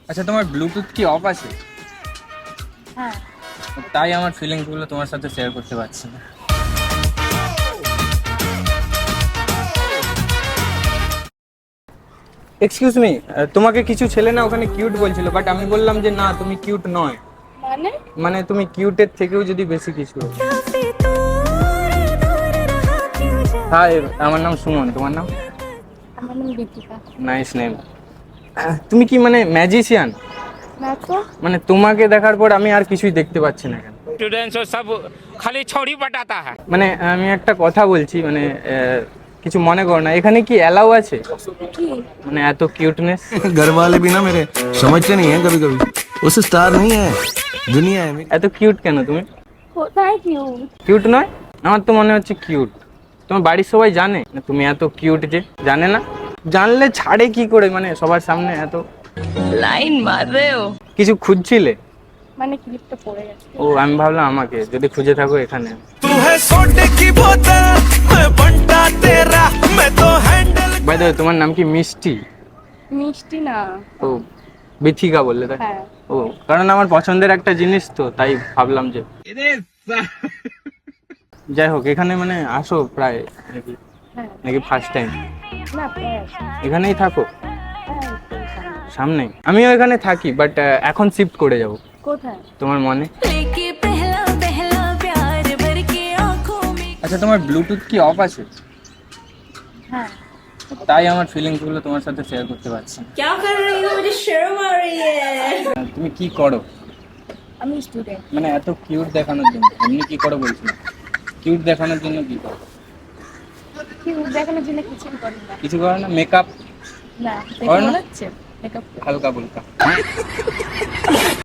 আচ্ছা, তোমার ব্লুটুথ কি অফ আছে? হ্যাঁ। তাই আমার ফিলিংস গুলো তোমার সাথে শেয়ার করতে পারছি না। এক্সকিউজ মি, তোমাকে কিছু ছেলে না ওখানে কিউট বলছিল, বাট আমি বললাম যে না, তুমি কিউট নয়। মানে মানে তুমি কিউটের থেকেও যদি বেশি কিছু। হাই, আমার নাম সুমন, তোমার নাম? আমার নাম দীপিকা। Nice name. তুমি কি মানে ম্যাজিশিয়ান? না তো। মানে তোমাকে দেখার পর আমি আর কিছুই দেখতে পাচ্ছি না কেন? स्टूडेंट्स सब खाली छौड़ी पटाता है। মানে আমি একটা কথা বলছি, মানে কিছু মনে করো না, এখানে কি অ্যালাউ আছে? কি? মানে এত কিউটনেস। घर वाले भी ना मेरे समझते नहीं है कभी कभी। उसे स्टार नहीं है, दुनिया है मेरी। এত কিউট কেন তুমি? কোথায় কিউ? কিউট নয়? আমার তো মনে হচ্ছে কিউট। তোমার বাড়ির সবাই জানে না তুমি এত কিউট, যে জানে না? জানলে ছাড়ে কি করে, মানে সবার সামনে এত লাইন মার রে ও। কিছু খুঁজছিলে? মানে ক্লিপটা পড়ে গেছে। ও, আমি ভাবলাম আমাকে যদি খুঁজে থাকো এখানে। तू है सोडे की बोतल, मैं बंटा तेरा, मैं तो हैंडल। বাই দ্য ওয়ে, তোমার নাম কি মিষ্টি? মিষ্টি না। ও, বিথিকা বললে তাই? হ্যাঁ। ও, কারণ আমার পছন্দের একটা জিনিস তো, তাই ভাবলাম যে। যাই হোক, এখানে মানে আসো প্রায় নাকি? হ্যাঁ। নাকি ফার্স্ট টাইম? না প্রায় আছে। এখানেই থাকো? হ্যাঁ, একটু সামনে। সামনে? আমিও এখানে থাকি, বাট এখন শিফট করে যাব। কোথায়? তোমার মনে? लेके पहला पहला प्यार भर के आंखों में। আচ্ছা, তোমার ব্লুটুথ কি অফ আছে? হ্যাঁ। তাই আমার ফিলিংস গুলো তোমার সাথে শেয়ার করতে পারছি না। क्या कर रही हो? मुझे शर्म आ रही है। তুমি কি করো? আমি স্টুডেন্ট। মানে এত কিউট দেখানোর জন্য এমনি কি করো বলছি? কিউট দেখানোর জন্য কি করো? কিউ দেখানোর জন্য কিছু করি না। কিছু করো না? মেকআপ না, দেখে করে না? মনে হচ্ছে মেকআপ। হালকা ফুলকা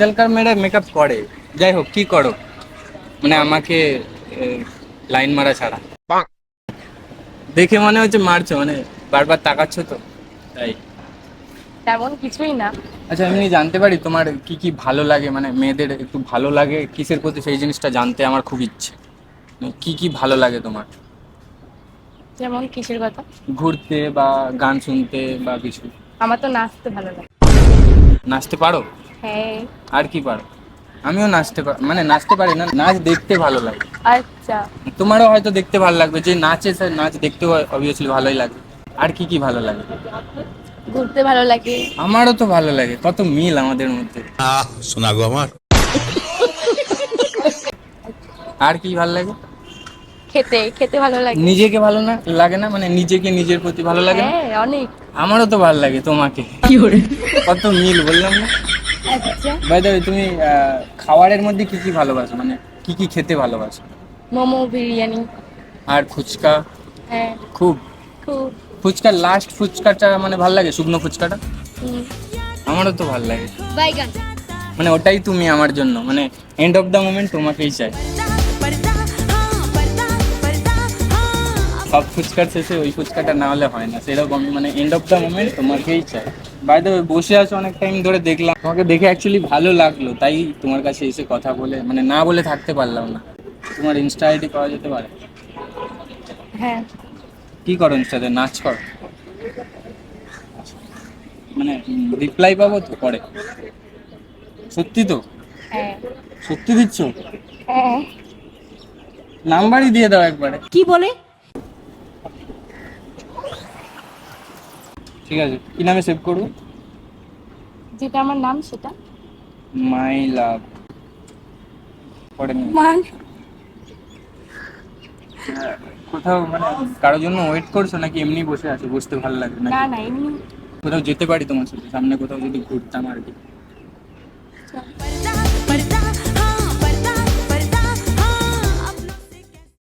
হালকা মেয়েরা মেকআপ করে। যাই হোক, কি করো? মানে আমাকে লাইন মারা ছাড়া। দেখে মনে হচ্ছে মারছো, মানে বারবার তাকাচ্ছ তো, তাই। তেমন কিছুই না। আচ্ছা, এমনি জানতে পারি তোমার কি কি ভালো লাগে? মানে মেয়েদের একটু ভালো লাগে কিসের প্রতি, সেই জিনিসটা জানতে আমার খুব ইচ্ছে। মানে কি কি ভালো লাগে তোমার? যেমন কিসের কথা? ঘুরতে বা গান শুনতে বা কিছু? আমার তো নাচতে ভালো লাগে। নাচতে পারো? হ্যাঁ। আর কি পারো? আমিও নাচতে পারি, মানে নাচতে পারি না, নাচ দেখতে ভালো লাগে। আচ্ছা। তোমারও হয়তো দেখতে ভালো লাগবে, যে নাচে সে নাচ দেখতেও অবভিয়াসলি ভালোই লাগবে। আর কি কি ভালো লাগে? ঘুরতে ভালো লাগে। আমারও তো ভালো লাগে, কত মিল আমাদের মধ্যে। सुना गो अमर। আর কি ভালো লাগে? খেতে খেতে ভালো লাগে। নিজেকে ভালো না লাগে না, মানে নিজেকে নিজের প্রতি ভালো লাগে না? হ্যাঁ, অনেক। আমারও তো ভালো লাগে তোমাকে। কত মিল বললাম না? আচ্ছা। বাই দ্য ওয়ে, তুমি খাবারের মধ্যে কি কি ভালোবাসো? মানে কি কি খেতে ভালোবাসো? মোমো, বিরিয়ানি। আর ফুচকা? হ্যাঁ, খুব। খুব। ফুচকা, লাস্ট ফুচকাটা মানে ভালো লাগে, শুকনো ফুচকাটা? হুম। আমারও তো ভালো লাগে। বাইগান। মানে ওটাই তুমি আমার জন্য, মানে এন্ড অফ দ্য মোমেন্ট তোমাকেই চাই। पर्दा हाँ पर्दा पर्दा हाँ। সব ফুচকার শেষে ওই ফুচকাটা না হলে হয় না, সেরকম মানে এন্ড অফ দ্য মোমেন্ট তোমাকেই চাই। বাই দ্য ওয়ে, বসে আছো অনেক টাইম ধরে, দেখলাম তোমাকে দেখে অ্যাকচুয়ালি ভালো লাগলো, তাই তোমার কাছে এসে কথা বলে, মানে না বলে থাকতে পারলাম না। তোমার ইনস্টা আইডি পাওয়া যেতে পারে? হ্যাঁ। কি করো ইনস্টাতে? নাচ করো? মানে রিপ্লাই পাবো তো পরে? সত্যি তো? হ্যাঁ। সত্যি দিচ্ছ? হ্যাঁ। নাম্বারই দিয়ে দাও একবারে। की बोले? ঠিক আছে, কি নামে সেভ করবো? যেটা আমার নাম সেটা। মাই লাভ পরে নিয়ে। মান। কোথাও মানে কারোর জন্য ওয়েট করছো নাকি এমনি বসে আছো, বসতে ভালো লাগে না নাকি? না, এমনি। কোথাও যেতে পারি তোমার সাথে, সামনে কোথাও যদি ঘুরতাম আর কি।